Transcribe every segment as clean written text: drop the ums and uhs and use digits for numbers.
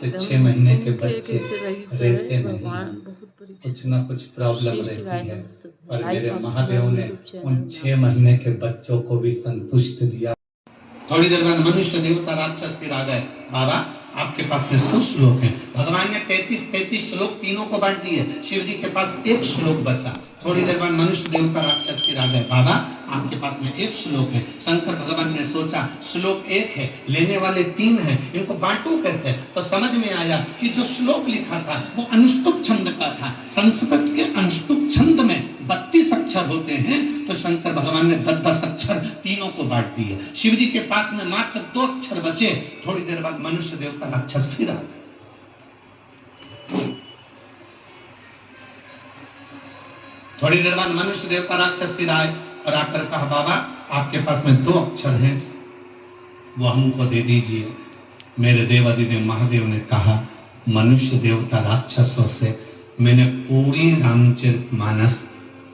से 6 महीने के बच्चे रहते नहीं, भगवान बहुत कुछ ना कुछ प्रॉब्लम श्री शिवाय रहती है, नमः। पर लाइक मेरे आप महादेव सभी ने यूट्यूब चैनल उन में 6 महीने के बच्चों को भी संतुष्ट दिया। थोड़ी देर बाद मनुष्य देवता राक्षस फिर आ गए, बाबा आपके पास में 100 श्लोक हैं। भगवान ने 33 श्लोक तीनों को बांट दिए, शिव जी के पास 1 श्लोक बचा। थोड़ी देर बाद मनुष्य देवता राक्षस फिर आ गए, बाबा आपके पास में 1 श्लोक है। शंकर भगवान ने सोचा श्लोक 1 है, लेने वाले 3 हैं, इनको बांटू कैसे? तो समझ में आया कि जो श्लोक लिखा था वो अनुष्टुप छंद का था। संस्कृत के अनुष्टुप छंद में 32 अक्षर होते हैं, तो शंकर भगवान ने 10-10 अक्षर तीनों को बांट दिए। शिव जी के पास में मात्र 2 अक्षर बचे। थोड़ी देर बाद मनुष्य देवता राक्षस फिर आ गए। थोड़ी देर बाद मनुष्य देवता राक्षस फिर आए और आकर कहा, बाबा आपके पास में 2 अक्षर हैं, वो हमको दे दीजिए। मेरे देवादिदेव महादेव ने कहा, मनुष्य देवता राक्षसों से मैंने पूरी रामचरितमानस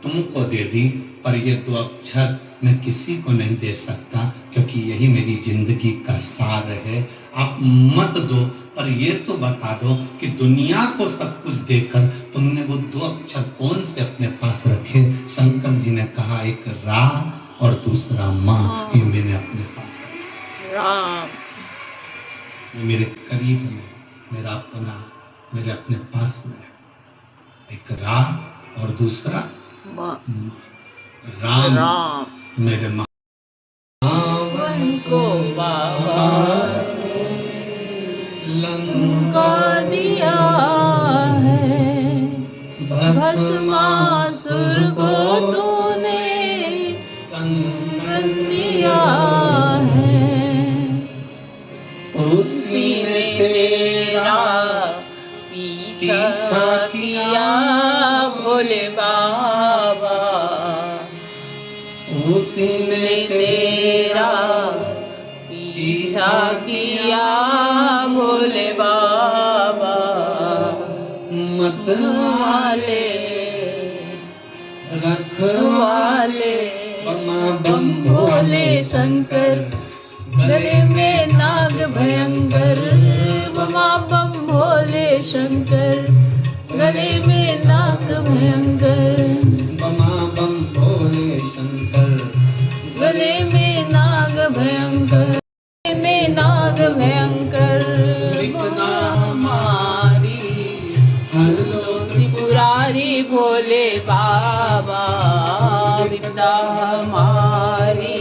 तुमको दे दी, पर ये 2 अक्षर मैं किसी को नहीं दे सकता, क्योंकि यही मेरी जिंदगी का सार है। आप मत दो, पर ये तो बता दो कि दुनिया को सब कुछ देकर तुमने वो 2 अक्षर कौन से अपने पास रखे? शंकर जी ने कहा, एक रा और दूसरा माँ, ये मैंने अपने पास राम, मेरे करीब में, मेरा अपना, मेरे अपने पास में। एक रा और दूसरा राम, राम मेरे माँ को बाबा लंका दिया है, भस्मासुर को तूने कंगन दिया है, उसी ने तेरा पीछा किया भोले बाबा, उसी ने तेरा पीछा किया भोले बाबा, मतवाले रखवाले बम भोले शंकर, गले में नाग भयंकर, बमा बम भोले शंकर, गले में नाग भयंकर, बमा बम भोले शंकर, गले में नाग भयंकर, गले में नाग भयंकर, विघ्ना हमारी हर लो त्रिपुरारी भोले बाबा, विघ्ना हमारी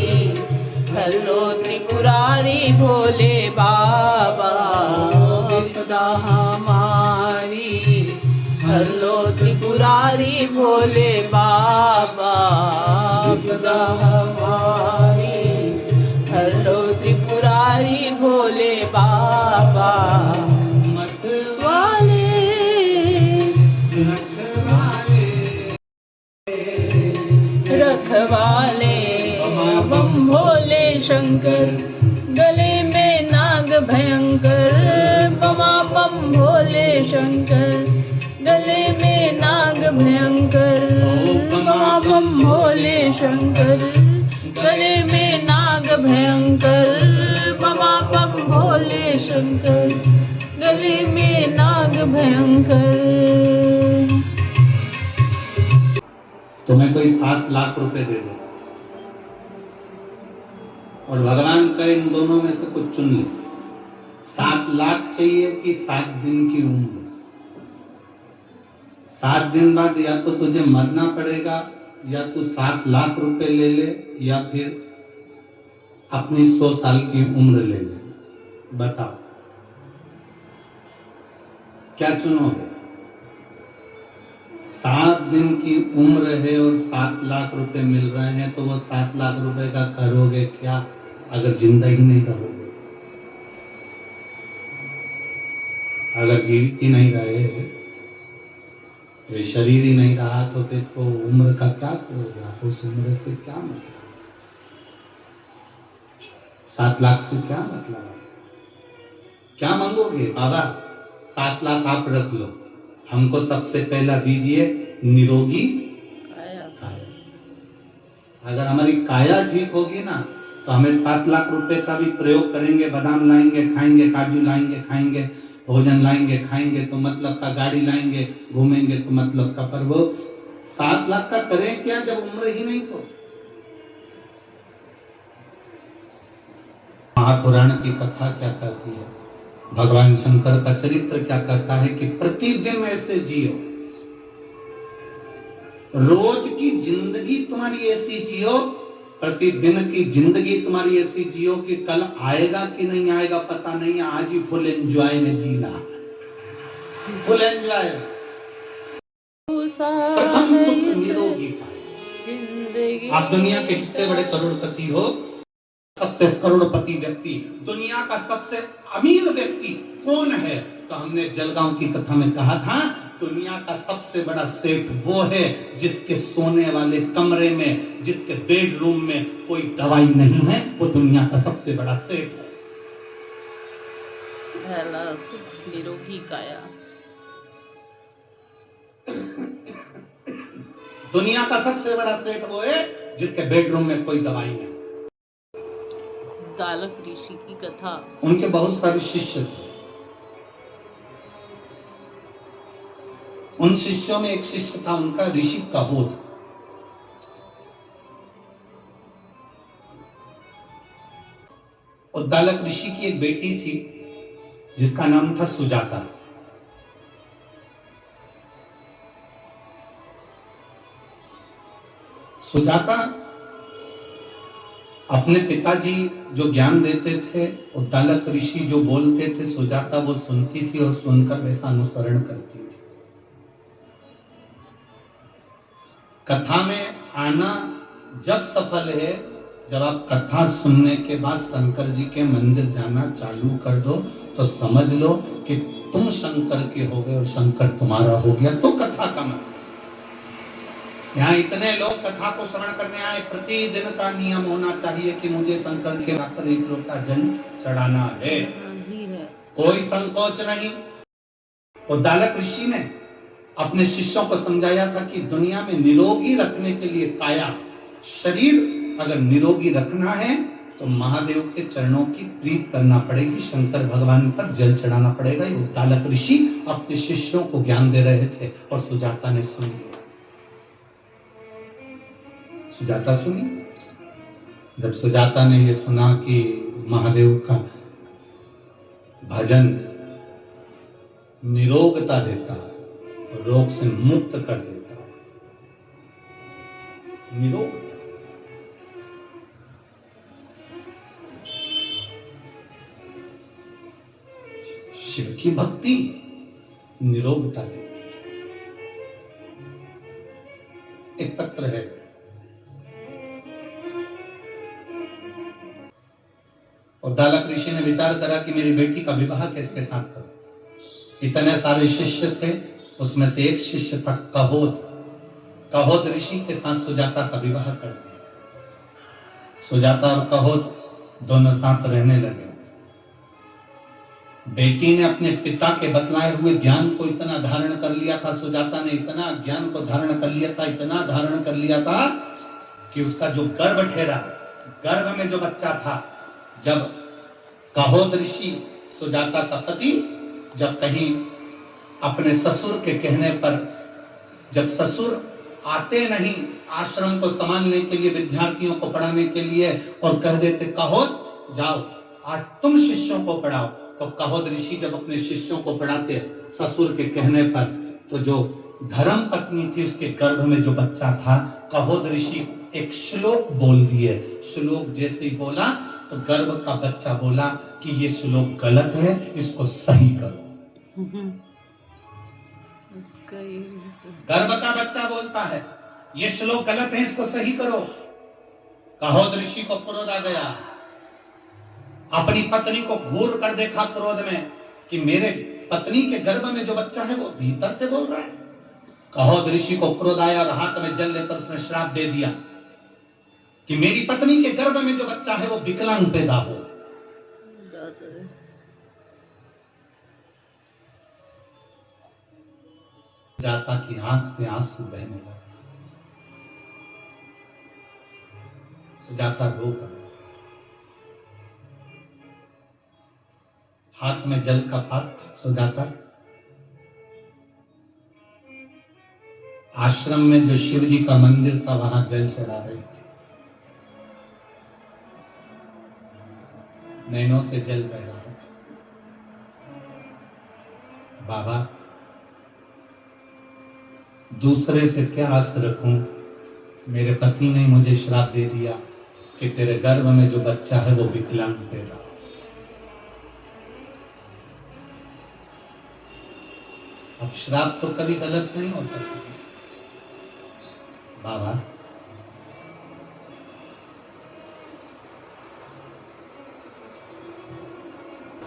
हर लो त्रिपुरारी भोले बाबा, विघ्ना हमारी हर लो त्रिपुरारी भोले बाबा, विघ्ना हमारी हर लो त्रिपुरारी भोले बाबा, मतवाले रखवाले बम भोले शंकर, गले में नाग भयंकर, बमा बम भोले शंकर, गले में नाग भयंकर, बमा बम भोले शंकर, गले में नाग भयंकर, बमा बम भोले शंकर, गले में नाग भयंकर। तुम्हें कोई 7 लाख रुपए दे दे और भगवान का इन दोनों में से कुछ चुन ले, 7 लाख चाहिए कि 7 दिन की उम्र? 7 दिन बाद या तो तुझे मरना पड़ेगा, या तू 7 लाख रुपए ले ले, या फिर अपनी 100 साल की उम्र ले ले। बताओ क्या चुनोगे? 7 दिन की उम्र है और 7 लाख रुपए मिल रहे हैं, तो वो 7 लाख रुपए का करोगे क्या अगर जिंदा ही नहीं रहोगे? अगर जीवित ही नहीं रहे, ये शरीर ही नहीं रहा, तो फिर तो उम्र का क्या करोगे आप? उस उम्र से क्या मतलब? 7 लाख से क्या मतलब है? क्या मांगोगे? बाबा 7 लाख आप रख लो, हमको सबसे पहला दीजिए निरोगी काया। अगर हमारी काया ठीक होगी ना, तो हमें 7 लाख रुपए का भी प्रयोग करेंगे, बादाम लाएंगे खाएंगे, काजू लाएंगे खाएंगे, भोजन लाएंगे, खाएंगे तो मतलब का, गाड़ी लाएंगे, घूमेंगे तो मतलब का। पर वो 7 लाख का करें क्या जब उम्र ही नहीं तो। महापुराण की कथा क्या कहती है, भगवान शंकर का चरित्र क्या कहता है कि प्रतिदिन ऐसे जियो, रोज की जिंदगी तुम्हारी ऐसी जियो, प्रतिदिन की जिंदगी तुम्हारी ऐसी जियो कि कल आएगा कि नहीं आएगा पता नहीं, आज ही फुल एंजॉय में जीना, फुल एंजॉय। प्रथम सुख निरोगी पाए। आप दुनिया के कितने बड़े करोड़पति हो, सबसे करोड़पति व्यक्ति, दुनिया का सबसे अमीर व्यक्ति कौन है? तो हमने जलगांव की कथा में कहा था, दुनिया का सबसे बड़ा सेठ वो है जिसके सोने वाले कमरे में, जिसके बेडरूम में कोई दवाई नहीं है, वो दुनिया का सबसे बड़ा सेठ है। पहला सुख निरोगी काया। दुनिया का सबसे बड़ा सेठ वो है जिसके बेडरूम में कोई दवाई नहीं। दालक ऋषि की कथा। उनके बहुत सारे शिष्य थे, उन शिष्यों में एक शिष्य था उनका ऋषि काहोद। उद्दालक ऋषि की एक बेटी थी जिसका नाम था सुजाता। सुजाता अपने पिताजी जो ज्ञान देते थे, उद्दालक ऋषि जो बोलते थे, सुजाता वो सुनती थी और सुनकर वैसा अनुसरण करती थी। कथा में आना जब सफल है, जब आप कथा सुनने के बाद शंकर जी के मंदिर जाना चालू कर दो तो समझ लो कि तुम शंकर के हो गए और शंकर तुम्हारा हो गया, तो कथा का मतलब। यहाँ इतने लोग कथा को श्रवण करने आए, प्रतिदिन का नियम होना चाहिए कि मुझे शंकर के हाथ पर 1 लोटा जल चढ़ाना है, कोई संकोच नहीं। उद्दालक ऋषि ने अपने शिष्यों को समझाया था कि दुनिया में निरोगी रखने के लिए काया, शरीर अगर निरोगी रखना है तो महादेव के चरणों की प्रीत करना पड़ेगी, शंकर भगवान पर जल चढ़ाना पड़ेगा। ये उद्दालक ऋषि अपने शिष्यों को ज्ञान दे रहे थे और सुजाता ने सुन लिया। सुजाता सुनी। जब सुजाता ने ये सुना कि महादेव का भजन निरोगता देता है, रोग से मुक्त कर देता है, निरोगता, शिव की भक्ति निरोगता देती है। एक पत्र है, उद्दालक ऋषि ने विचार करा कि मेरी बेटी का विवाह किसके साथ करूं। इतने सारे शिष्य थे, उसमें से एक शिष्य था काहोद। काहोद ऋषि के साथ सुजाता का विवाह कर दिया। सुजाता और काहोद दोनों साथ रहने लगे। बेटी ने अपने पिता के बतलाए हुए ज्ञान को इतना धारण कर लिया था, सुजाता ने इतना ज्ञान को धारण कर लिया था, इतना धारण कर लिया था कि उसका जो गर्भ ठहरा, गर्भ में जो बच्चा था, जब काहोद ऋषि सुजाता का पति जब कहीं अपने ससुर के कहने पर, जब ससुर आते नहीं आश्रम को संभालने के लिए, विद्यार्थियों को पढ़ाने के लिए, और कह देते काहोद जाओ आज तुम शिष्यों को पढ़ाओ, तो काहोद ऋषि जब अपने शिष्यों को पढ़ाते ससुर के कहने पर, तो जो धर्म पत्नी थी उसके गर्भ में जो बच्चा था, काहोद ऋषि एक श्लोक बोल दिए। श्लोक जैसे ही बोला तो गर्भ का बच्चा बोला कि ये श्लोक गलत है, इसको सही करो। गर्भ का बच्चा बोलता है ये श्लोक गलत है, इसको सही करो। काहोद ऋषि को क्रोध आ गया, अपनी पत्नी को घूर कर देखा क्रोध में कि मेरे पत्नी के गर्भ में जो बच्चा है वो भीतर से बोल रहा है। काहोद ऋषि को क्रोध आया और हाथ में जल लेकर उसने श्राप दे दिया कि मेरी पत्नी के गर्भ में जो बच्चा है वो विकलांग पैदा हो। जाता की आंख से आंसू बहने लगे। सुजाता रो पड़ी, हाथ में जल का पात्र सजाता। आश्रम में जो शिव जी का मंदिर था वहां जल चढ़ा रहे थे, नैनों से जल बह रहा था। बाबा, दूसरे से क्या आस रखूं, मेरे पति ने मुझे श्राप दे दिया कि तेरे गर्भ में जो बच्चा है वो विकलांग पैदा। अब श्राप तो कभी गलत नहीं हो सकता। बाबा,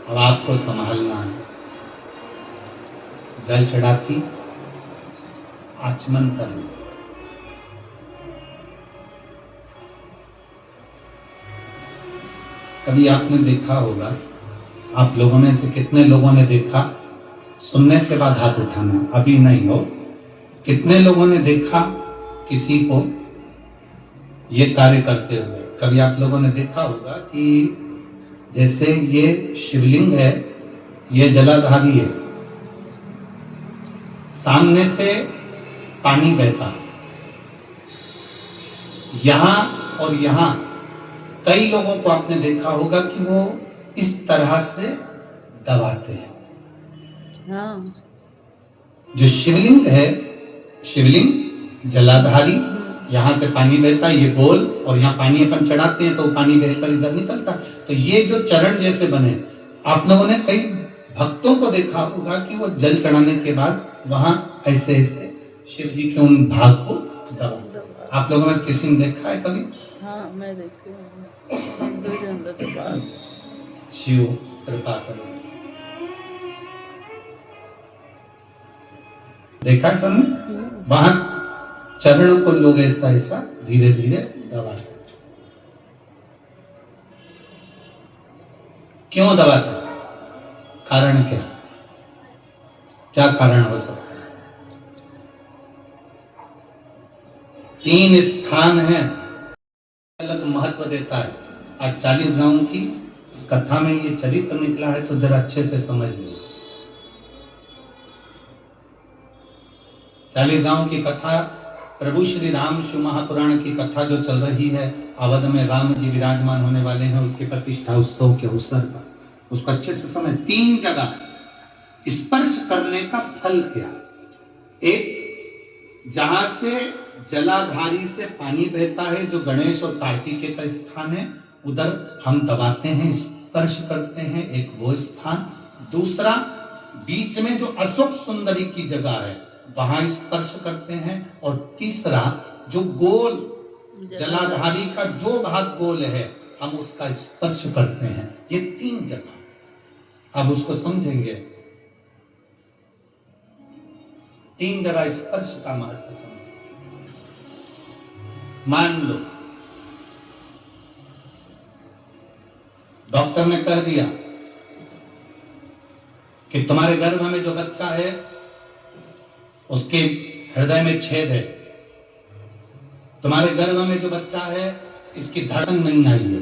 अब आपको संभालना है। जल चढ़ाती, आचमन करना। कभी आपने देखा होगा, आप लोगों में से कितने लोगों ने देखा, सुनने के बाद हाथ उठाना, अभी नहीं हो, कितने लोगों ने देखा किसी को ये कार्य करते हुए? कभी आप लोगों ने देखा होगा कि जैसे ये शिवलिंग है, ये जलाधारी है, सामने से पानी बहता, यहां और यहां कई लोगों को आपने देखा होगा कि वो इस तरह से दबाते हैं। हाँ। जो शिवलिंग है, शिवलिंग जलाधारी, यहां से पानी बहता, ये गोल, और यहाँ पानी अपन चढ़ाते हैं तो पानी बहकर इधर निकलता। तो ये जो चरण जैसे बने, आप लोगों ने कई भक्तों को देखा होगा कि वो जल चढ़ाने के बाद वहां ऐसे ऐसे शिव जी के उन भाग को दबा। आप लोगों में किसी ने देखा है कभी? हाँ, मैं देखती हूँ, एक दो जन के बाद। शिव कृपा करो। देखा है सबने? वहां चरण को लोग ऐसा ऐसा धीरे धीरे दबाते। क्यों दबाते? कारण क्या? क्या कारण हो सकता है? 3 स्थान है, अलग महत्व देता है। और 40 गांवों की इस कथा में ये चरित्र निकला है, तो जरा अच्छे से समझ लो। 40 गांव की कथा, प्रभु श्री राम शिव महापुराण की कथा जो चल रही है, अवध में राम जी विराजमान होने वाले हैं, उसकी प्रतिष्ठा उत्सव के अवसर पर, उसको अच्छे से समझ। 3 जगह स्पर्श करने का फल क्या? एक, जहां से जलाधारी से पानी बहता है, जो गणेश और कार्तिकेय का स्थान है, उधर हम दबाते हैं, स्पर्श करते हैं, एक वो स्थान। दूसरा, बीच में जो अशोक सुंदरी की जगह है, वहां स्पर्श करते हैं। और तीसरा, जो गोल जलाधारी का जो भाग गोल है, हम उसका स्पर्श करते हैं। ये 3 जगह, अब उसको समझेंगे। 3 जगह स्पर्श का महत्व समझें। मान लो डॉक्टर ने कह दिया कि तुम्हारे गर्भ में जो बच्चा है उसके हृदय में छेद है, तुम्हारे गर्भ में जो बच्चा है इसकी धड़कन नहीं आई है,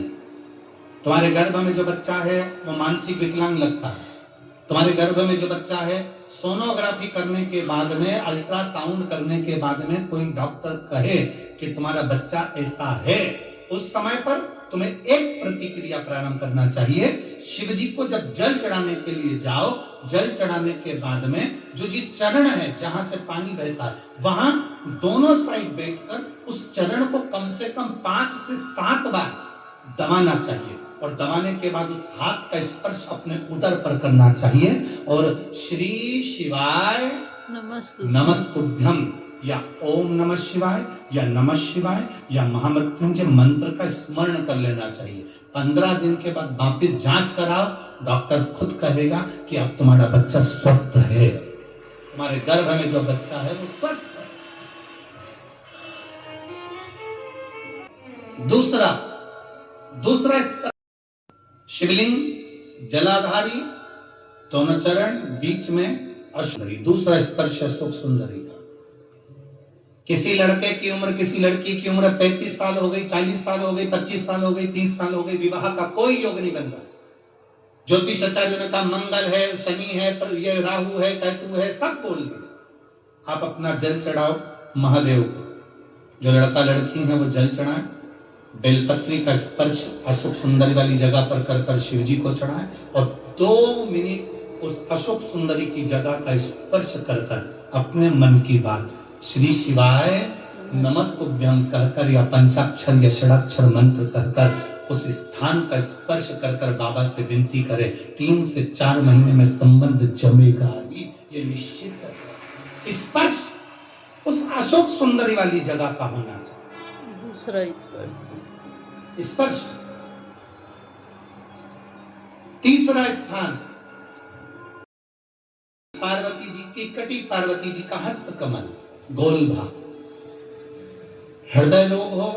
तुम्हारे गर्भ में जो बच्चा है वो मानसिक विकलांग लगता है, तुम्हारे गर्भ में जो बच्चा है, सोनोग्राफी करने के बाद में, अल्ट्रासाउंड करने के बाद में कोई डॉक्टर कहे कि तुम्हारा बच्चा ऐसा है, उस समय पर तुम्हें एक प्रतिक्रिया प्रारंभ करना चाहिए। शिव जी को जब जल चढ़ाने के लिए जाओ, जल चढ़ाने के बाद में जो जी चरण है जहां से पानी बहता है, वहां दोनों साइड बैठकर उस चरण को कम से कम 5 से 7 बार दबाना चाहिए। और दबाने के बाद उस हाथ का स्पर्श अपने उदर पर करना चाहिए और श्री शिवाय नमस्तुभ्यम या ओम नमः शिवाय या नमः शिवाय या महामृत्युंजय मंत्र का स्मरण कर लेना चाहिए। 15 दिन के बाद वापस जांच कराओ, डॉक्टर खुद कहेगा कि अब तुम्हारा बच्चा स्वस्थ है, तुम्हारे गर्भ में जो बच्चा है वो स्वस्थ है। दूसरा शिवलिंग जलाधारी, दोनों चरण, बीच में अशुंदरी। दूसरा स्पर्श अशोक सुंदरी का। किसी लड़के की उम्र, किसी लड़की की उम्र 35 साल हो गई, 40 साल हो गई, 25 साल हो गई, 30 साल हो गई, विवाह का कोई योग नहीं बन रहा, ज्योतिष आचार्य ने कहा मंगल है, शनि है, पर ये राहु है, केतु है, सब बोल दिया। आप अपना जल चढ़ाओ महादेव को। जो लड़का लड़की है वो जल चढ़ाए, बेलपत्री का स्पर्श अशोक सुंदरी वाली जगह पर कर कर शिव जी को चढ़ाए और 2 मिनट उस अशोक सुंदरी की जगह का स्पर्श कर कर अपने मन की बात श्री शिवाय नमस्तुभ्यम कहकर या पंचाक्षर या षडाक्षर मंत्र कहकर उस स्थान का स्पर्श कर कर बाबा से विनती करें। 3 से 4 महीने में संबंध जमेगा ही, ये निश्चित है। स्पर्श उस अशोक सुंदरी वाली जगह का होना चाहिए। दूसरा स्पर्श। स्पर्श। तीसरा स्थान पार्वती जी की कटी, पार्वती जी का हस्त कमल, गोल भाग। हृदय रोग हो,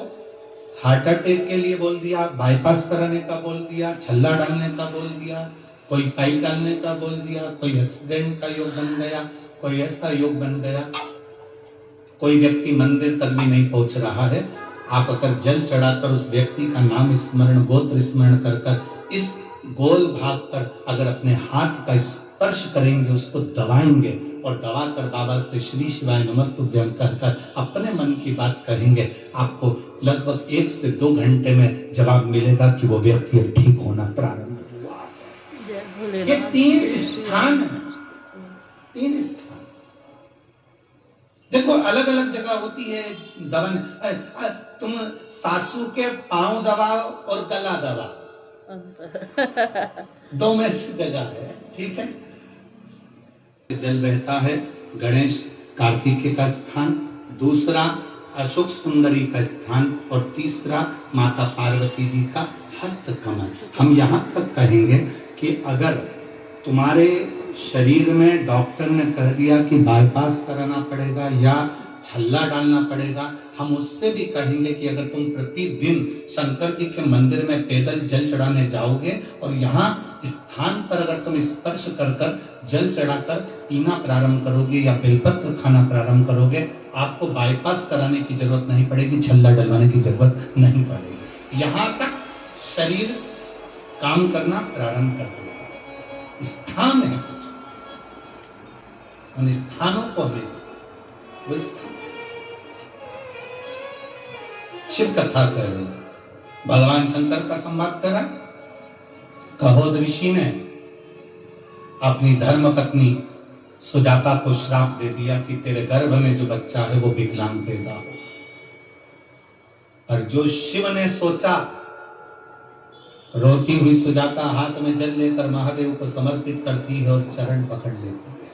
हार्ट अटैक के लिए बोल दिया, बाईपास कराने का बोल दिया, छल्ला डालने का बोल दिया, कोई पाइप डालने का बोल दिया, कोई एक्सीडेंट का योग बन गया, कोई ऐसा योग बन गया, कोई व्यक्ति मंदिर तक भी नहीं पहुंच रहा है, आप अगर जल चढ़ाकर उस व्यक्ति का नाम स्मरण, गोत्र स्मरण कर कर इस गोल भाग पर अगर अपने हाथ का स्पर्श करेंगे, उसको दबाएंगे और दबाकर बाबा से श्री शिवाय नमस्तुभ्यम कहकर अपने मन की बात कहेंगे, आपको लगभग 1 से 2 घंटे में जवाब मिलेगा कि वो व्यक्ति अब ठीक होना प्रारंभ हुआ। ये 3 स्थान है, 3 स्थान। देखो अलग अलग जगह होती है दबन। तुम सासू के पांव दबाओ और गला दबाओ, 2 में से जगह है, ठीक है। जल बहता है गणेश कार्तिकेय का स्थान, दूसरा अशोक सुंदरी का स्थान और तीसरा माता पार्वती जी का हस्त कमल। हम यहाँ तक कहेंगे कि अगर तुम्हारे शरीर में डॉक्टर ने कह दिया कि बाईपास कराना पड़ेगा या छल्ला डालना पड़ेगा, हम उससे भी कहेंगे कि अगर तुम प्रतिदिन शंकर जी के मंदिर में पैदल जल चढ़ाने जाओगे और यहाँ स्थान पर अगर तुम स्पर्श कर कर जल चढ़ाकर पीना प्रारंभ करोगे या बेलपत्र खाना प्रारंभ करोगे, आपको बाईपास कराने की जरूरत नहीं पड़ेगी, छल्ला डलवाने की जरूरत नहीं पड़ेगी। यहाँ तक शरीर काम करना प्रारंभ कर देगा। स्थान है कुछ, उन स्थानों को हमें वो स्थान शिव कथा कह रहे, भगवान शंकर का संवाद करा। कहोद ऋषि ने अपनी धर्म पत्नी सुजाता को श्राप दे दिया कि तेरे गर्भ में जो बच्चा है वो विकलांग पैदा हो। पर जो शिव ने सोचा, रोती हुई सुजाता हाथ में जल लेकर महादेव को समर्पित करती है और चरण पकड़ लेती है।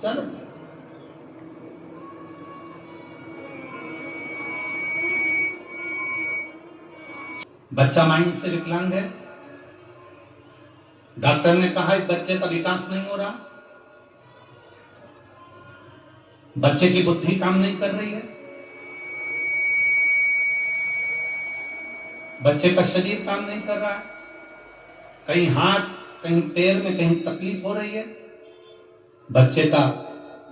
चरण बच्चा माइंड से विकलांग है, डॉक्टर ने कहा इस बच्चे का विकास नहीं हो रहा, बच्चे की बुद्धि काम नहीं कर रही है, बच्चे का शरीर काम नहीं कर रहा है, कहीं हाथ कहीं पैर में कहीं तकलीफ हो रही है, बच्चे का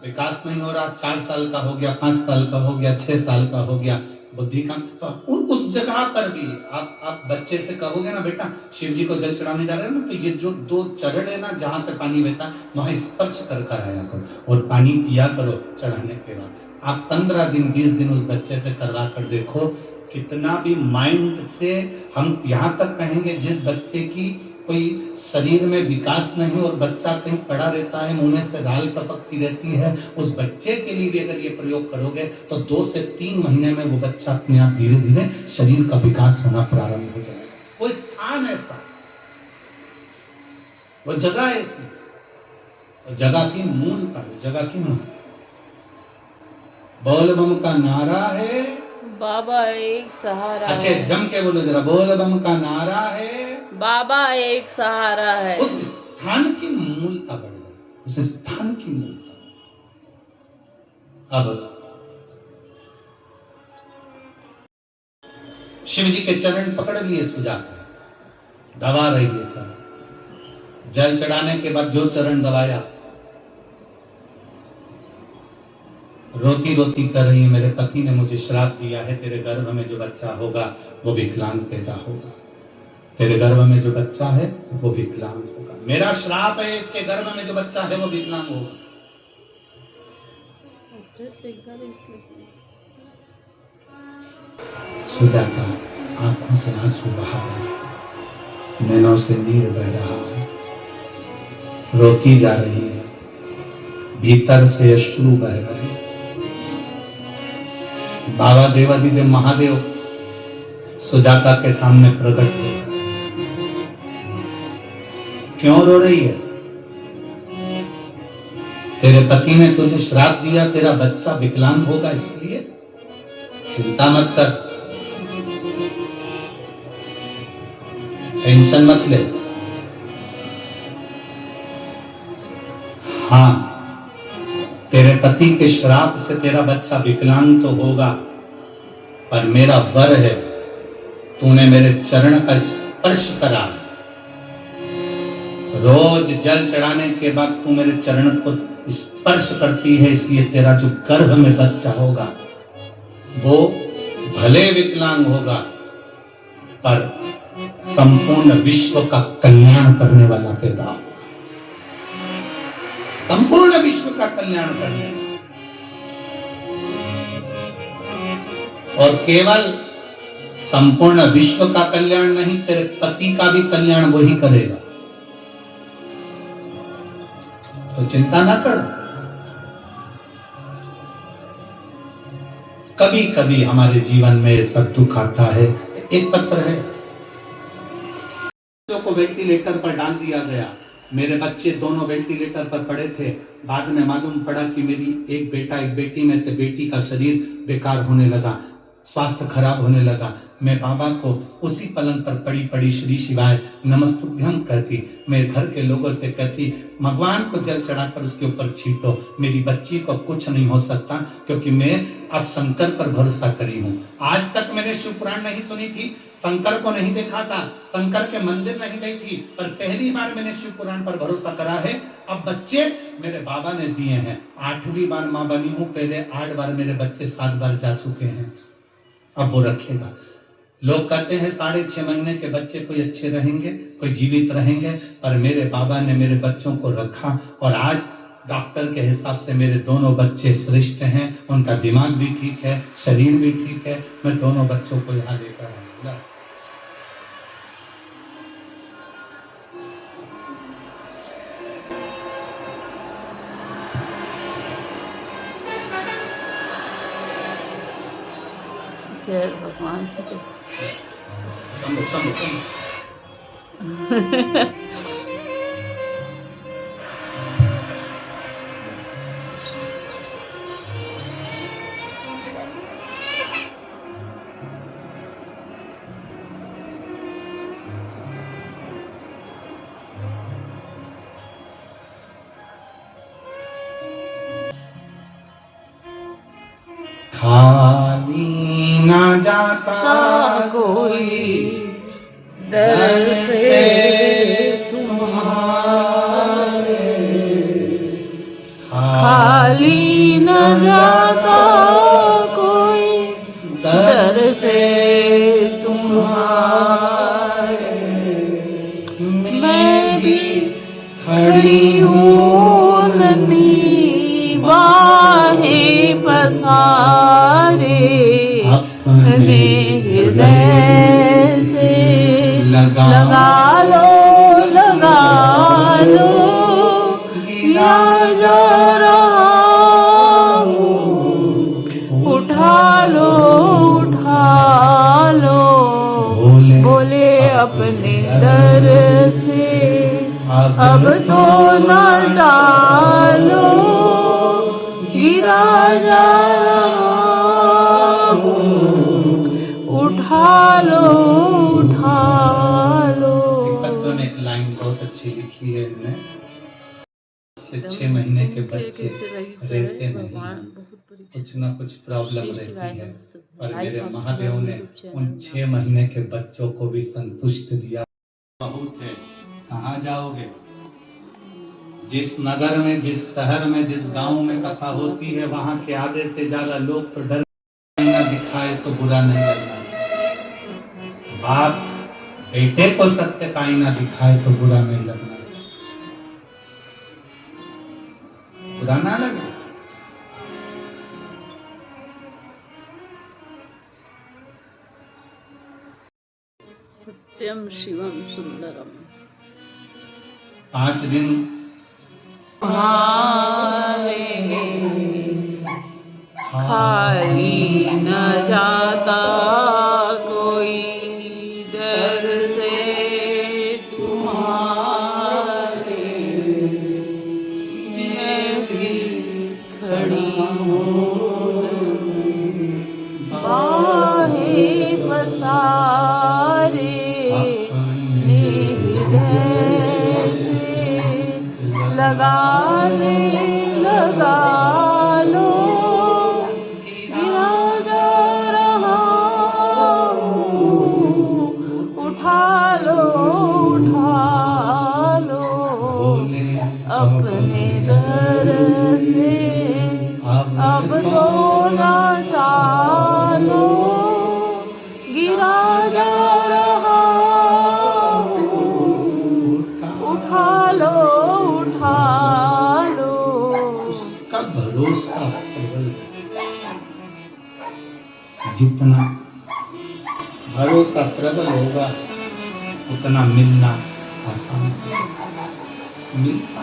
विकास नहीं हो रहा, 4 साल का हो गया, 5 साल का हो गया, 6 साल का हो गया, बुद्धि काम। तो उस जगह पर भी आप बच्चे से कहोगे ना, बेटा शिव जी को जल चढ़ाने जा रहे हो ना, तो ये जो 2 चरण है ना जहां से पानी बहता वहां स्पर्श कर कर आया करो और पानी पिया करो चढ़ाने के बाद। आप 15 दिन 20 दिन उस बच्चे से करवा कर देखो, कितना भी माइंड से हम यहाँ तक कहेंगे जिस बच्चे की कोई शरीर में विकास नहीं और बच्चा कहीं पड़ा रहता है, मुंह से राल टपकती रहती है, उस बच्चे के लिए भी अगर ये प्रयोग करोगे तो 2 से 3 महीने में वो बच्चा अपने आप धीरे धीरे शरीर का विकास होना प्रारंभ हो जाएगा। वो स्थान ऐसा, वो जगह ऐसी, वो जगह की मूलता है, जगह की मूल। बोल बम का नारा है, बाबा एक सहारा अच्छे है। जम के बोलो जरा, बोल बम का नारा है, बाबा एक सहारा है। उस स्थान की मूलता बढ़ गई, उस स्थान की मूलता। अब शिव जी के चरण पकड़ लिए सुजाता, दबा रही है चरण। जल चढ़ाने के बाद जो चरण दबाया, रोती रोती कर रही है, मेरे पति ने मुझे श्राप दिया है, तेरे गर्भ में जो बच्चा होगा वो विकलांग पैदा होगा। तेरे गर्भ में जो बच्चा है वो विकलांग होगा। मेरा श्राप है, इसके गर्भ में जो बच्चा है वो विकलांग होगा। सुजाता आंखों से आंसू बहा रही है, नैनों से नीर बह रहा है, रोती जा रही है, भीतर से अश्रु बह रहे हैं। बाबा देवादिदेव महादेव सुजाता के सामने प्रकट हो गए। क्यों रो रही है? तेरे पति ने तुझे श्राप दिया, तेरा बच्चा विकलांग होगा, इसलिए चिंता मत कर, टेंशन मत ले। हाँ, तेरे पति के श्राप से तेरा बच्चा विकलांग तो होगा, पर मेरा वर है, तूने मेरे चरण का स्पर्श करा। रोज जल चढ़ाने के बाद तू मेरे चरण को स्पर्श करती है, इसलिए तेरा जो गर्भ में बच्चा होगा वो भले विकलांग होगा, पर संपूर्ण विश्व का कल्याण करने वाला पैदा होगा। संपूर्ण विश्व का कल्याण करने, और केवल संपूर्ण विश्व का कल्याण नहीं, तेरे पति का भी कल्याण वही करेगा। तो चिंता ना कर। कभी कभी हमारे जीवन में ऐसा दुख आता है। एक पत्र है, बच्चों को वेंटिलेटर पर डाल दिया गया। मेरे बच्चे दोनों वेंटिलेटर पर पड़े थे। बाद में मालूम पड़ा कि मेरी एक बेटा एक बेटी में से बेटी का शरीर बेकार होने लगा, स्वास्थ्य खराब होने लगा। मैं बाबा को उसी पलंग पर पड़ी पड़ी श्री शिवाय नमस्तुभ्यम कहती, मेरे घर के लोगों से कहती, भगवान को जल चढ़ाकर उसके ऊपर छींटो, मेरी बच्ची को कुछ नहीं हो सकता, क्योंकि मैं अब शंकर पर भरोसा करी हूँ। आज तक मैंने शिव पुराण नहीं सुनी थी, शंकर को नहीं देखा था, शंकर के मंदिर नहीं गई थी, पर पहली बार मैंने शिव पुराण पर भरोसा करा है। अब बच्चे मेरे बाबा ने दिए हैं। 8वीं बार माँ बनी हूँ, पहले 8 बार मेरे बच्चे 7 बार जा चुके हैं, अब वो रखेगा। लोग कहते हैं 6.5 महीने के बच्चे कोई अच्छे रहेंगे, कोई जीवित रहेंगे, पर मेरे बाबा ने मेरे बच्चों को रखा, और आज डॉक्टर के हिसाब से मेरे दोनों बच्चे श्रेष्ठ हैं। उनका दिमाग भी ठीक है, शरीर भी ठीक है। मैं दोनों बच्चों को यहाँ लेकर आऊंगा। जय भगवान जय। खाली ना जाता कोई दर से तुम्हारे, खाली न जाता कोई दर से तुम्हारे, मैं भी खड़ी हूँ नन्ही बाहें पसारे, अपने हृदय से लगा लो गिरा जा रहा हूँ, उठा लो बोले अपने दर से, अब तो न डालो, गिरा जा रहा हूँ, उठा लो। एक पत्र में एक लाइन बहुत अच्छी लिखी है इनने, 6 महीने के बच्चे रहते नहीं, कुछ ना कुछ प्रॉब्लम रहती है, पर मेरे महादेव ने उन 6 महीने के बच्चों को भी संतुष्ट दिया। बहुत है, कहाँ जाओगे? जिस नगर में, जिस शहर में, जिस गांव में कथा होती है, वहां के आधे से ज्यादा लोग तो डर न दिखाए तो बुरा नहीं लगना। बाप बेटे को सत्य का आईना दिखाए तो बुरा नहीं लगना चाहिए, बुरा ना लगे। सत्यम शिवम सुंदरम। 5 दिन खाली न जाता कोई डर से तुम्हारे, मैं भी खड़ी हूँ बाहें पसारे, हृदय से लगा लो, गिरा जा रहा हूँ, उठा लो अपने दर से, अब तो ना टालो, गिरा जा रहा हूँ, उठा लो उसका भरोसा प्रबल। जितना भरोसा प्रबल होगा उतना मिलना आसान मिलता।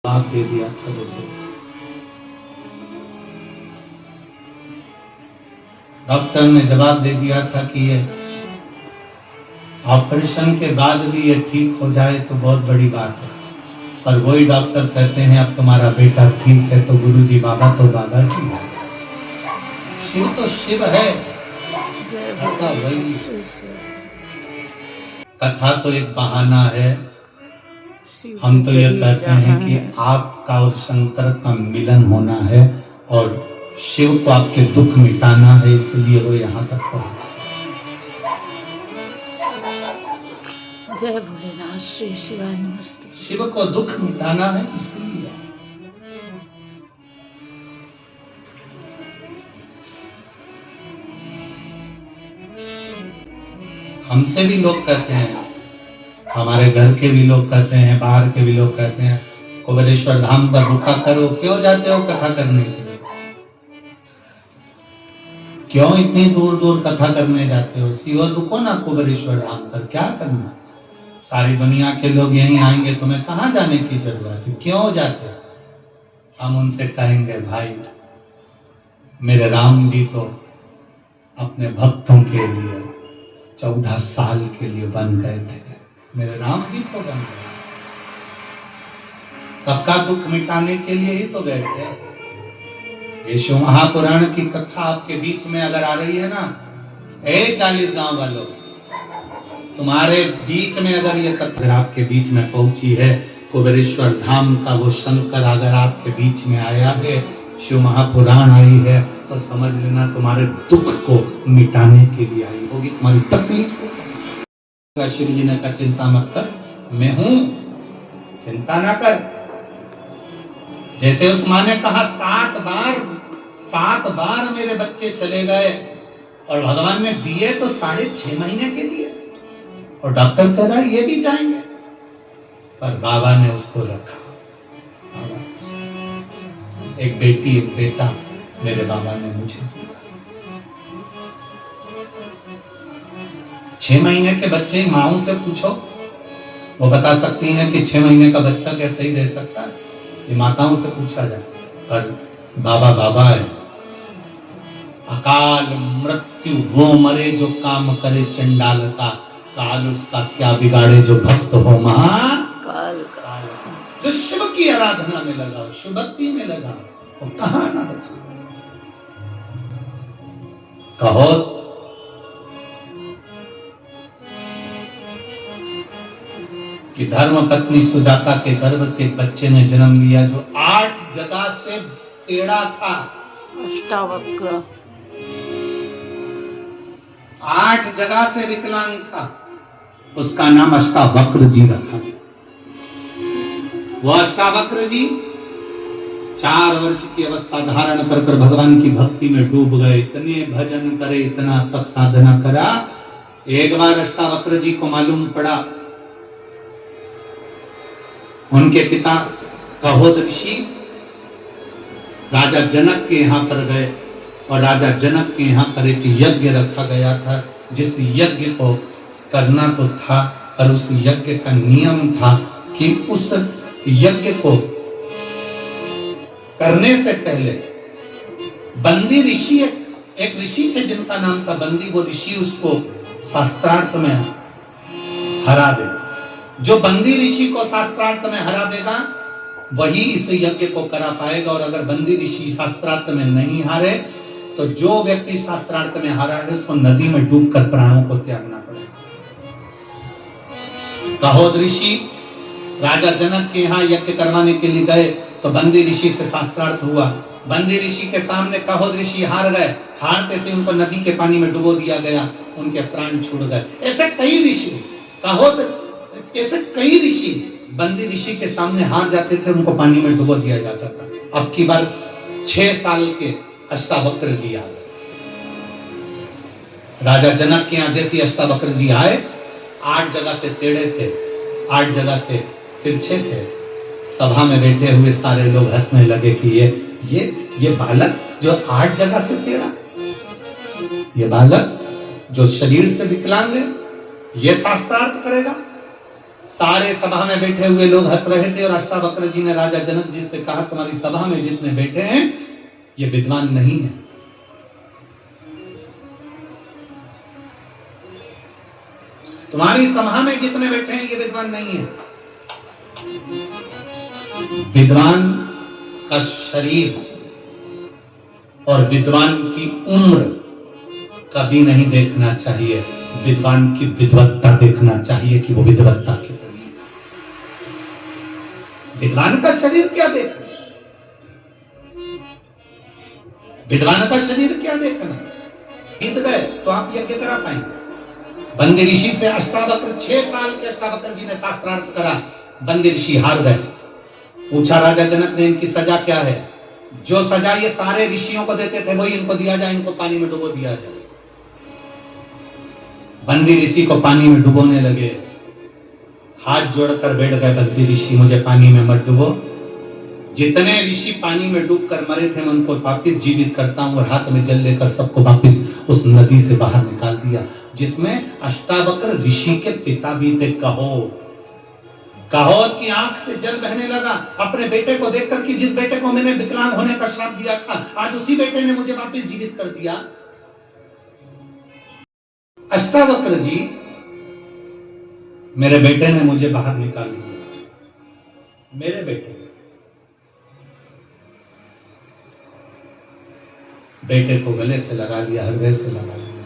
जवाब दे दिया था डॉक्टर ने जवाब दे दिया था कि ये ऑपरेशन के बाद भी ये ठीक हो जाए तो बहुत बड़ी बात है। पर वही डॉक्टर कहते हैं अब तुम्हारा बेटा ठीक है तो गुरुजी बाबा तो बाबा जी है, शिव तो शिव है। कथा तो एक बहाना है। हम तो ये कहते हैं कि आपका और शंकर का मिलन होना है और शिव को आपके दुख मिटाना है, इसलिए वो यहाँ तक पहुंचे। जय भोलेनाथ, श्री शिवाय नमस्ते। शिव को दुख मिटाना है इसलिए। हमसे भी लोग कहते हैं, हमारे घर के भी लोग कहते हैं, बाहर के भी लोग कहते हैं, कुबेरेश्वर धाम पर रुका करो। क्यों जाते हो कथा करने के लिए? क्यों इतनी दूर दूर कथा करने जाते हो? सीओ रुको ना कुबेरेश्वर धाम पर, क्या करना? सारी दुनिया के लोग यहीं आएंगे, तुम्हें कहाँ जाने की जरूरत है? क्यों जाते हो? हम उनसे कहेंगे भाई मेरे राम जी तो अपने भक्तों के लिए 14 साल के लिए बन गए थे, मेरे राम जी तो बन गए, सबका दुख मिटाने के लिए ही तो गए थे। ये शिव महापुराण की कथा आपके बीच में अगर आ रही है ना, 40 गांव वालों, तुम्हारे बीच में अगर ये कथा आपके बीच में पहुंची है, कुबेरेश्वर धाम का वो शंकर अगर आपके बीच में आया है, शिव महापुराण आई है, तो समझ लेना तुम्हारे दुख को मिटाने के लिए आई होगी, तुम्हारी तकलीफ को। शिव जी ने कहा चिंता मत कर, मैं हूं, चिंता ना कर। जैसे उस माँ ने कहा 7 बार मेरे बच्चे चले गए और भगवान ने दिए तो 6.5 महीने के दिए, और डॉक्टर कह रहा है ये भी जाएंगे, पर बाबा ने उसको रखा। एक बेटी एक बेटा मेरे बाबा ने मुझे दिया। 6 महीने के बच्चे माओ से पूछो, वो बता सकती हैं कि 6 महीने का बच्चा कैसे ही रह सकता है, ये माताओं से पूछा जाए। पर बाबा बाबा है। अकाल मृत्यु वो मरे जो काम करे चंडाल का, काल उसका क्या बिगाड़े जो भक्त हो महाकाल का। जो शिव की आराधना में लगा, शिव भक्ति में लगा, वो कहां ना बचे। कहो कि धर्म पत्नी सुजाता के गर्भ से एक बच्चे ने जन्म लिया जो 8 जगह से टेढ़ा था, अष्टावक्र, 8 जगह से विकलांग था। उसका नाम अष्टावक्र जी रखा। वो अष्टावक्र जी 4 वर्ष की अवस्था धारण कर भगवान की भक्ति में डूब गए। इतने भजन करे, इतना तक साधना करा। एक बार अष्टावक्र जी को मालूम पड़ा, उनके पिता कहोद ऋषि राजा जनक के यहाँ पर गए और राजा जनक के यहाँ पर एक यज्ञ रखा गया था, जिस यज्ञ को करना तो था, पर उस यज्ञ का नियम था कि उस यज्ञ को करने से पहले बंदी ऋषि, एक ऋषि थे जिनका नाम था बंदी, वो ऋषि उसको शास्त्रार्थ में हरा दे। जो बंदी ऋषि को शास्त्रार्थ में हरा देगा वही इस यज्ञ को करा पाएगा, और अगर बंदी ऋषि शास्त्रार्थ में नहीं हारे तो जो व्यक्ति शास्त्रार्थ में हारा है उसको नदी में डूबकर प्राणों को त्यागना पड़ेगा। कहोद ऋषि राजा जनक के यहाँ यज्ञ करवाने के लिए गए तो बंदी ऋषि से शास्त्रार्थ हुआ। बंदी ऋषि के सामने कहोद ऋषि हार गए, हारते से उनको नदी के पानी में डुबो दिया गया, उनके प्राण छूट गए। ऐसे कई ऋषि ऐसे कई ऋषि बंदी ऋषि के सामने हार जाते थे, उनको पानी में डुबो दिया जाता था। अब की बार 6 साल के अष्टावक्र जी आ गए। राजा जनक के यहाँ जैसे अष्टावक्र जी आए, 8 जगह से टेढ़े थे, 8 जगह से तिरछे थे। सभा में बैठे हुए सारे लोग हंसने लगे कि ये बालक जो 8 जगह से टेढ़ा, ये बालक जो शरीर से विकलांग है, ये शास्त्रार्थ करेगा। सारे सभा में बैठे हुए लोग हंस रहे थे और अष्टावक्र जी ने राजा जनक जी से कहा, तुम्हारी सभा में जितने बैठे हैं ये विद्वान नहीं है। तुम्हारी सभा में जितने बैठे हैं ये विद्वान नहीं है। विद्वान का शरीर और विद्वान की उम्र कभी नहीं देखना चाहिए, विद्वान की विद्वत्ता देखना चाहिए कि वो विद्वत्ता कितनी है। विद्वान का शरीर क्या देखना, विद्वान का शरीर क्या देखना। जीत गए तो आप यज्ञ करा पाएंगे। बंदी ऋषि से अष्टावक्र 6 साल के अष्टावक्र जी ने शास्त्रार्थ करा, बंदी ऋषि हार गए। पूछा राजा जनक ने, इनकी सजा क्या है? जो सजा ये सारे ऋषियों को देते थे वही इनको दिया जाए, इनको पानी में डुबो दिया जाए। बंदी ऋषि को पानी में डुबोने लगे, हाथ जोड़कर बैठ गए बंदी ऋषि, मुझे पानी में मत डुबो। जितने ऋषि पानी में डूबकर मरे थे मैं उनको वापिस जीवित करता हूं, और हाथ में जल लेकर सबको वापिस उस नदी से बाहर निकाल दिया, जिसमें अष्टावक्र ऋषि के पिता भी थे। कहोद की आंख से जल बहने लगा अपने बेटे को देखकर कि जिस बेटे को मैंने विकलांग होने का श्राप दिया था, आज उसी बेटे ने मुझे वापस जीवित कर दिया। अष्टावक्र जी, मेरे बेटे ने मुझे बाहर निकाल दिया, मेरे बेटे को गले से लगा लिया, हृदय से लगा लिया।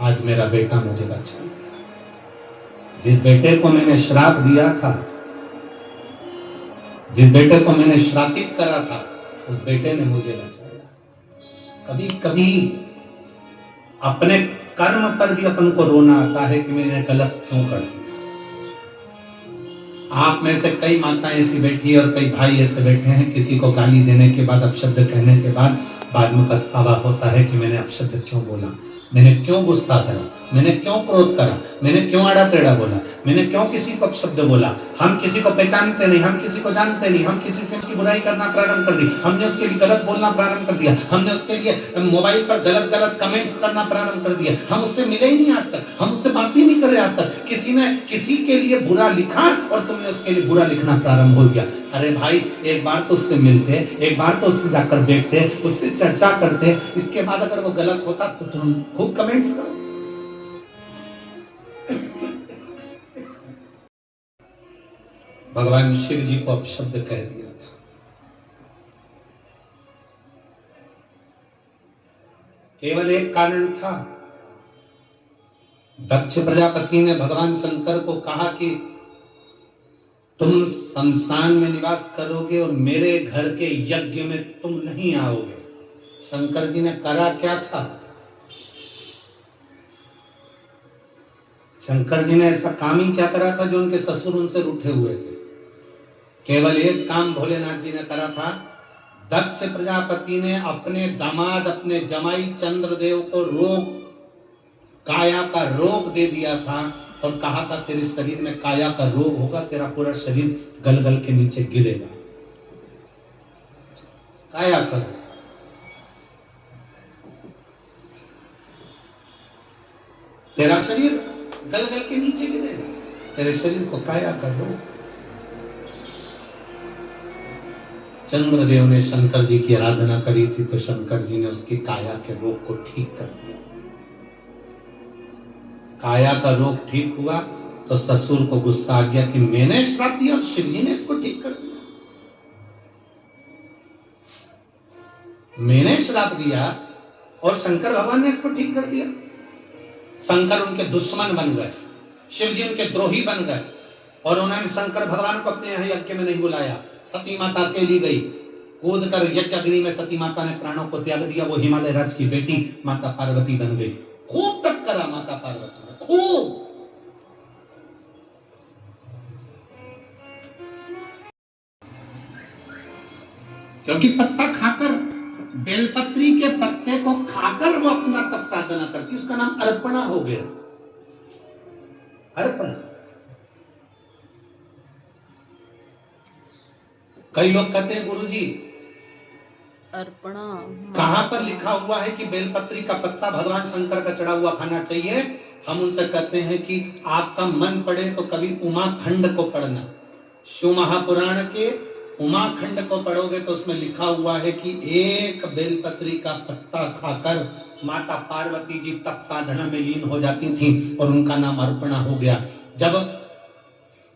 आज मेरा बेटा मुझे बचा लिया। जिस बेटे को मैंने श्राप दिया था, जिस बेटे को मैंने श्रापित करा था, उस बेटे ने मुझे बचाया। कभी कभी अपने कर्म पर भी अपन को रोना आता है कि मैंने गलत क्यों कर दिया। आप में से कई माताएं ऐसी बैठी और कई भाई ऐसे बैठे हैं, किसी को गाली देने के बाद, अपशब्द कहने के बाद में पछतावा होता है कि मैंने अपशब्द क्यों बोला, मैंने क्यों गुस्सा करा, मैंने क्यों क्रोध करा, मैंने क्यों आड़ा टेढ़ा बोला, मैंने क्यों किसी को अपशब्द बोला। हम किसी को पहचानते नहीं, हम किसी को जानते नहीं, हम किसी से उसकी बुराई करना प्रारंभ कर दी, हमने उसके लिए गलत बोलना प्रारंभ कर दिया, हमने उसके लिए मोबाइल पर गलत कमेंट्स करना प्रारंभ कर दिया। हम उससे मिले ही नहीं आज तक, हम उससे बात ही नहीं कर रहे आज तक। किसी ने किसी के लिए बुरा लिखा और तुमने उसके लिए बुरा लिखना प्रारंभ हो गया। अरे भाई, एक बार तो उससे मिलते, एक बार तो उससे जाकर बैठते, उससे चर्चा करते, इसके बाद अगर वो गलत होता तो तुम खूब कमेंट्स करो। भगवान शिव जी को अपशब्द कह दिया था। केवल एक कारण था, दक्ष प्रजापति ने भगवान शंकर को कहा कि तुम शमशान में निवास करोगे और मेरे घर के यज्ञ में तुम नहीं आओगे। शंकर जी ने करा क्या था? शंकर जी ने ऐसा काम ही क्या करा था जो उनके ससुर उनसे रूठे हुए थे? केवल एक काम भोलेनाथ जी ने करा था, दक्ष प्रजापति ने अपने दामाद अपने जमाई चंद्रदेव को रोग, काया का रोग दे दिया था और कहा था तेरे शरीर में काया का रोग होगा, तेरा पूरा शरीर गल गल के नीचे गिरेगा। काया का रोग, तेरा शरीर गल गल के नीचे गिरेगा, तेरे शरीर को काया का रोग। चंद्रदेव ने शंकर जी की आराधना करी थी तो शंकर जी ने उसकी काया के रोग को ठीक कर दिया। काया का रोग ठीक हुआ तो ससुर को गुस्सा आ गया कि मैंने श्राप दिया और शिव जी ने इसको ठीक कर दिया। मैंने श्राप दिया और शंकर भगवान ने इसको ठीक कर दिया। शंकर उनके दुश्मन बन गए, शिव जी उनके द्रोही बन गए और उन्होंने शंकर भगवान को अपने यहाँ यज्ञ में नहीं बुलाया। सती माता अकेली गई, कूद कर यज्ञ अग्नि में सती माता ने प्राणों को त्याग दिया। वो हिमालय राज की बेटी माता पार्वती बन गई। खूब तप करा माता पार्वती ने, खूब। क्योंकि पत्ता खाकर, बेलपत्री के पत्ते को खाकर वो अपना तप साधना करती, उसका नाम अर्पणा हो गया। अर्पणा। कई लोग कहते हैं गुरुजी अर्पणा कहां पर लिखा हुआ है कि बेलपत्री का पत्ता भगवान शंकर का चढ़ा हुआ खाना चाहिए? हम उनसे कहते हैं कि आपका मन पड़े तो कभी उमाखंड को पढ़ना। शिव महापुराण के उमाखंड को पढ़ोगे तो उसमें लिखा हुआ है कि एक बेलपत्री का पत्ता खाकर माता पार्वती जी तप साधना में लीन हो जाती थी और उनका नाम अर्पणा हो गया। जब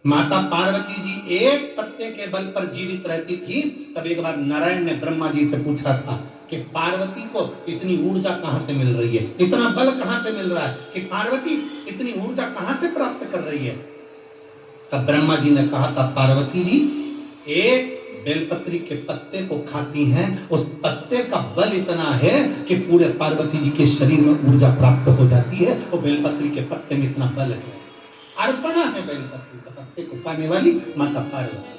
माता पार्वती जी एक पत्ते के बल पर जीवित रहती थी तब एक बार नारायण ने ब्रह्मा जी से पूछा था कि पार्वती को इतनी ऊर्जा कहां से मिल रही है, इतना बल कहां से मिल रहा है कि पार्वती इतनी ऊर्जा कहां से प्राप्त कर रही है? तब ब्रह्मा जी ने कहा था पार्वती जी एक बेलपत्री के पत्ते को खाती हैं, उस पत्ते का बल इतना है कि पूरे पार्वती जी के शरीर में ऊर्जा प्राप्त हो जाती है। वो बेलपत्री के पत्ते में इतना बल है। अर्पणा है बेलपत्री के पत्ते को पाने वाली माता पार्वती।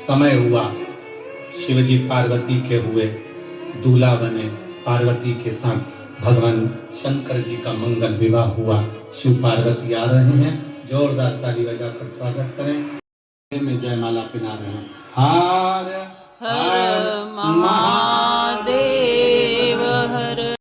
समय हुआ, शिवजी पार्वती के हुए, दूल्हा बने, पार्वती के साथ भगवान शंकर जी का मंगल विवाह हुआ। शिव पार्वती आ रहे हैं, जोरदार ताली बजाकर स्वागत करें। में जयमाला पिना रहे हैं। हर हर महादेव।